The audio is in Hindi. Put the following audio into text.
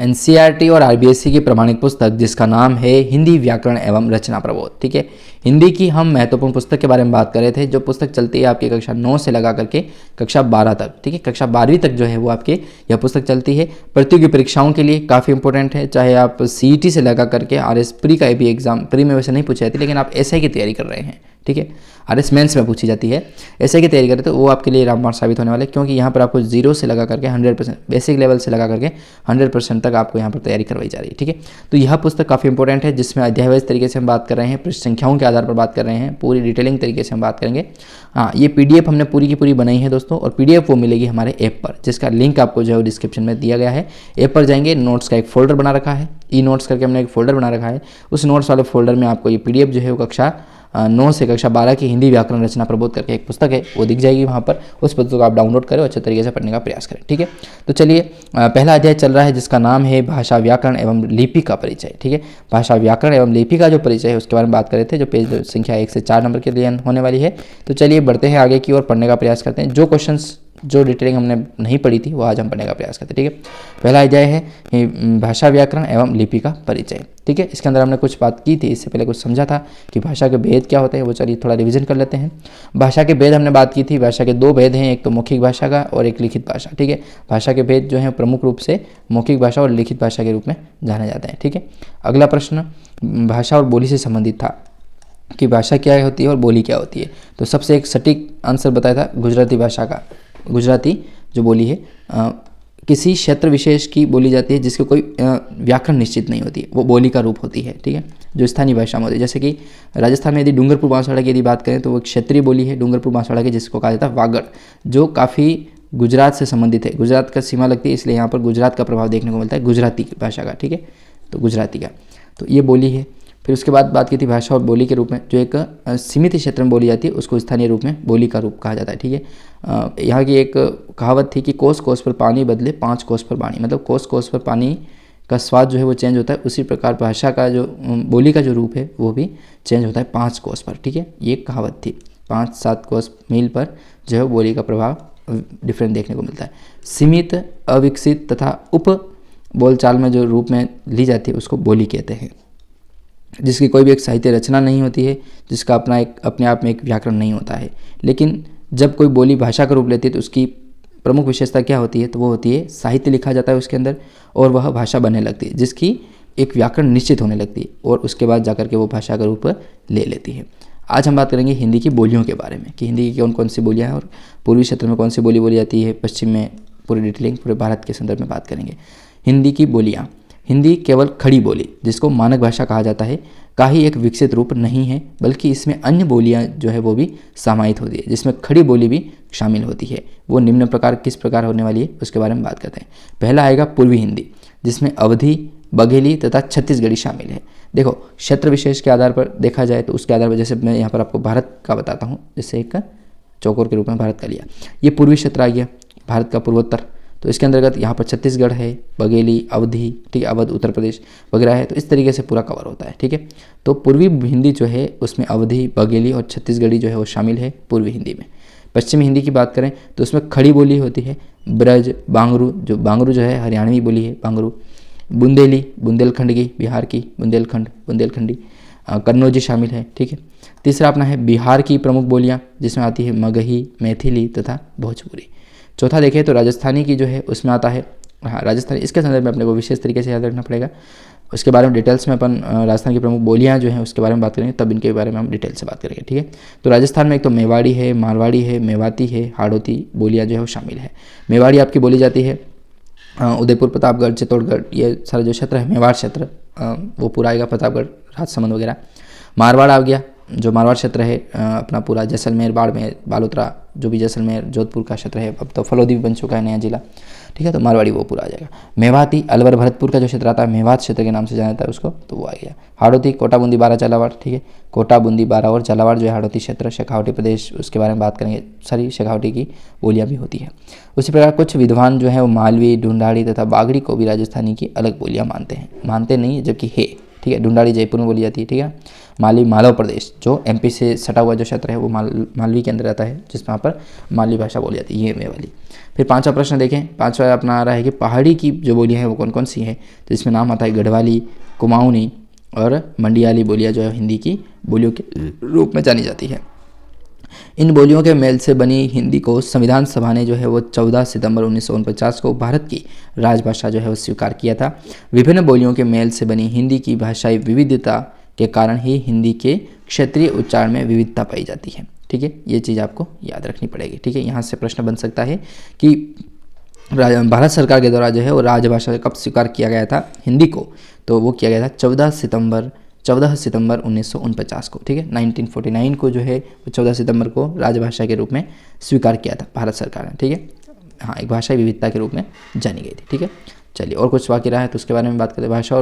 एनसीईआरटी और आईबीएसई की प्रमाणित पुस्तक जिसका नाम है हिंदी व्याकरण एवं रचना प्रबोध। ठीक है, हिंदी की हम महत्वपूर्ण पुस्तक के बारे में बात कर रहे थे, जो पुस्तक चलती है आपकी कक्षा 9 से लगा करके कक्षा 12 तक। ठीक है, कक्षा 12वीं तक जो है वो आपके यह पुस्तक चलती है। प्रतियोगी परीक्षाओं के लिए काफ़ी इंपॉर्टेंट है, चाहे आप सीईटी से लगा करके आरएस प्री का भी एग्जाम, प्री में वैसे नहीं पूछी जाती लेकिन आप एसआई की तैयारी कर रहे हैं। ठीक है, आरएस मेंस में पूछी जाती है, एसआई की तैयारी करें तो वो आपके लिए रामबाण साबित होने वाले, क्योंकि यहाँ पर आपको 0 से लगा करके 100% बेसिक लेवल से लगा करके 100% तक आपको यहाँ पर तैयारी करवाई जा रही है। ठीक है, तो यह पुस्तक काफ़ी इंपॉर्टेंट है, जिसमें अध्यायवाइज तरीके से हम बात कर रहे हैं, पृष्ठ संख्याओं के आधार पर बात कर रहे हैं, पूरी डिटेलिंग तरीके से हम बात करेंगे। हाँ, ये पीडीएफ हमने पूरी की पूरी बनाई है दोस्तों, और पीडीएफ वो मिलेगी हमारे ऐप पर, जिसका लिंक आपको जो है डिस्क्रिप्शन में दिया गया है। ऐप पर जाएंगे, नोट्स का एक फोल्डर बना रखा है, ई नोट्स करके हमने एक फोल्डर बना रखा है। उस नोट्स वाले फोल्डर में आपको ये पीडीएफ जो है वो कक्षा 9 से कक्षा 12 की हिंदी व्याकरण रचना प्रबोध करके एक पुस्तक है, वो दिख जाएगी वहाँ पर। उस पुस्तक को आप डाउनलोड करें और अच्छे तरीके से पढ़ने का प्रयास करें। ठीक है, तो चलिए पहला अध्याय चल रहा है जिसका नाम है भाषा व्याकरण एवं लिपि का परिचय। ठीक है, भाषा व्याकरण एवं लिपि का जो परिचय है उसके बारे में बात कर रहे थे, जो पेज संख्या 1 से 4 नंबर के लिए होने वाली है। तो चलिए बढ़ते हैं आगे की ओर, पढ़ने का प्रयास करते हैं। जो क्वेश्चंस जो डिटेलिंग हमने नहीं पढ़ी थी वो आज हम पढ़ने का प्रयास करते हैं। ठीक है, पहला अध्याय है भाषा व्याकरण एवं लिपि का परिचय। ठीक है, इसके अंदर हमने कुछ बात की थी, इससे पहले कुछ समझा था कि भाषा के भेद क्या होते हैं, वो चलिए थोड़ा रिवीजन कर लेते हैं। भाषा के भेद हमने बात की थी, भाषा के 2 भेद हैं, एक तो मौखिक भाषा का और एक लिखित भाषा। ठीक है, भाषा के भेद जो हैं प्रमुख रूप से मौखिक भाषा और लिखित भाषा के रूप में जाने जाते हैं। ठीक है, अगला प्रश्न भाषा और बोली से संबंधित था कि भाषा क्या होती है और बोली क्या होती है। तो सबसे एक सटीक आंसर बताया था गुजराती भाषा का। गुजराती जो बोली है किसी क्षेत्र विशेष की बोली जाती है जिसके कोई व्याकरण निश्चित नहीं होती है, वो बोली का रूप होती है। ठीक है, जो स्थानीय भाषा में होती है, जैसे कि राजस्थान में यदि डूंगरपुर बांसवाड़ा की यदि बात करें तो वो क्षेत्रीय बोली है डूंगरपुर बांसवाड़ा की, जिसको कहा जाता है वागड़, जो काफ़ी गुजरात से संबंधित है। गुजरात का सीमा लगती है, इसलिए यहाँ पर गुजरात का प्रभाव देखने को मिलता है गुजराती भाषा का। ठीक है, तो गुजराती का तो ये बोली है। फिर उसके बाद बात की थी भाषा और बोली के रूप में, जो एक सीमित क्षेत्र में बोली जाती है उसको स्थानीय रूप में बोली का रूप कहा जाता है। ठीक है, यहाँ की एक कहावत थी कि कोस कोस पर पानी बदले 5 कोस पर वाणी, मतलब कोस कोस पर पानी का स्वाद जो है वो चेंज होता है, उसी प्रकार भाषा का जो बोली का जो रूप है वो भी चेंज होता है 5 कोस पर। ठीक है, ये कहावत थी, 5-7 कोस मील पर जो है बोली का प्रभाव डिफरेंट देखने को मिलता है। सीमित, अविकसित तथा उप बोलचाल में जो रूप में ली जाती है उसको बोली कहते हैं, जिसकी कोई भी एक साहित्य रचना नहीं होती है, जिसका अपने आप में एक व्याकरण नहीं होता है। लेकिन जब कोई बोली भाषा का रूप लेती है तो उसकी प्रमुख विशेषता क्या होती है, तो वो होती है साहित्य लिखा जाता है उसके अंदर और वह भाषा बनने लगती है, जिसकी एक व्याकरण निश्चित होने लगती है और उसके बाद जाकर के वो भाषा का रूप ले लेती है। आज हम बात करेंगे हिंदी की बोलियों के बारे में कि हिंदी की कौन कौन सी बोलियाँ हैं और पूर्वी क्षेत्र में कौन सी बोली बोली जाती है, पश्चिम में, पूरी डिटेलिंग पूरे भारत के संदर्भ में बात करेंगे। हिंदी की बोलियाँ। हिंदी केवल खड़ी बोली, जिसको मानक भाषा कहा जाता है, का ही एक विकसित रूप नहीं है, बल्कि इसमें अन्य बोलियां जो है वो भी समाहित होती है, जिसमें खड़ी बोली भी शामिल होती है। वो निम्न प्रकार किस प्रकार होने वाली है उसके बारे में बात करते हैं। पहला आएगा पूर्वी हिंदी, जिसमें अवधी, बघेली तथा छत्तीसगढ़ी शामिल है। देखो, क्षेत्र विशेष के आधार पर देखा जाए तो उसके आधार पर, जैसे मैं यहाँ पर आपको भारत का बताता हूँ, जैसे एक चौकोर के रूप में भारत का लिया, ये पूर्वी क्षेत्र आ गया, भारत का पूर्वोत्तर। तो इसके अंतर्गत यहाँ पर छत्तीसगढ़ है, बघेली, अवधी, ठीक है, अवध उत्तर प्रदेश वगैरह है, तो इस तरीके से पूरा कवर होता है। ठीक है, तो पूर्वी हिंदी जो है उसमें अवधी, बघेली और छत्तीसगढ़ी जो है वो शामिल है पूर्वी हिंदी में। पश्चिमी हिंदी की बात करें तो उसमें खड़ी बोली होती है, ब्रज, बांगरू, जो है हरियाणवी बोली है बांगरू, बुंदेली, बुंदेलखंड की, बिहार की बुंदेलखंड, बुंदेलखंडी, कन्नौजी शामिल है। ठीक है, तीसरा अपना है बिहार की प्रमुख बोलियाँ, जिसमें आती है मगही, मैथिली तथा भोजपुरी। चौथा देखें तो राजस्थानी की जो है उसमें आता है, हाँ राजस्थानी, इसके संदर्भ में अपने को विशेष तरीके से याद रखना पड़ेगा। उसके बारे में डिटेल्स में अपन राजस्थान की प्रमुख बोलियां जो हैं उसके बारे में बात करेंगे, तब इनके बारे में हम डिटेल से बात करेंगे। ठीक है, तो राजस्थान में एक तो मेवाड़ी है, मारवाड़ी है, मेवाती है, हाड़ौती बोलियाँ जो है वो शामिल है। मेवाड़ी आपकी बोली जाती है उदयपुर, प्रतापगढ़, चित्तौड़गढ़, ये सारा जो क्षेत्र है मेवाड़ क्षेत्र, वो पूरा आएगा, प्रतापगढ़, राजसमंद वगैरह। मारवाड़ आ गया, जो मारवाड़ क्षेत्र है अपना पूरा जैसलमेर, बाड़मेर, बालोतरा, जो भी जैसलमेर जोधपुर का क्षेत्र है, अब तो फलोदी भी बन चुका है नया जिला। ठीक है, तो मारवाड़ी वो पूरा आ जाएगा। मेवाती अलवर भरतपुर का जो क्षेत्र आता है, मेवात क्षेत्र के नाम से जाना जाता है उसको, तो वो आ गया। हाड़ौती, कोटा बूंदी बारा झालावाड़, ठीक है, कोटा बूंदी बारा और झालावाड़ जो है हाड़ौती क्षेत्र, शेखावटी प्रदेश, उसके बारे में बात करेंगे, सारी शेखावटी की बोलियाँ भी होती है। उसी प्रकार कुछ विद्वान जो है वो मालवी, ढूंढाड़ी तथा बागड़ी को भी राजस्थानी की अलग बोलियाँ मानते हैं, मानते नहीं जबकि है, ठीक है। ढूंढाड़ी जयपुर में बोली जाती है, ठीक है। मालवी मालव प्रदेश जो एमपी से सटा हुआ जो क्षेत्र है वो मालवी के अंदर आता है, जिसमें यहाँ पर मालवी भाषा बोली जाती है, ये वाली। फिर पांचवा प्रश्न देखें, पांचवा अपना आ रहा है कि पहाड़ी की जो बोलियाँ हैं वो कौन कौन सी हैं, तो इसमें नाम आता है गढ़वाली, कुमाऊनी और मंडियाली बोलियाँ जो है हिंदी की बोलियों के रूप में जानी जाती है। इन बोलियों के मेल से बनी हिंदी को संविधान सभा ने जो है वो 14 सितंबर 1949 को भारत की राजभाषा जो है वो स्वीकार किया था। विभिन्न बोलियों के मेल से बनी हिंदी की भाषाई विविधता के कारण ही हिंदी के क्षेत्रीय उच्चारण में विविधता पाई जाती है, ठीक है। ये चीज़ आपको याद रखनी पड़ेगी, ठीक है। यहाँ से प्रश्न बन सकता है कि भारत सरकार के द्वारा जो है वो राजभाषा कब स्वीकार किया गया था हिंदी को, तो वो किया गया था 14 सितंबर 1949 को, ठीक है। 1949 को जो है वो 14 सितंबर को राजभाषा के रूप में स्वीकार किया था भारत सरकार ने, ठीक है। हाँ, एक भाषा विविधता के रूप में जानी गई थी, ठीक है। चलिए और कुछ बाकी रहा है तो उसके बारे में बात करते हैं। भाषा और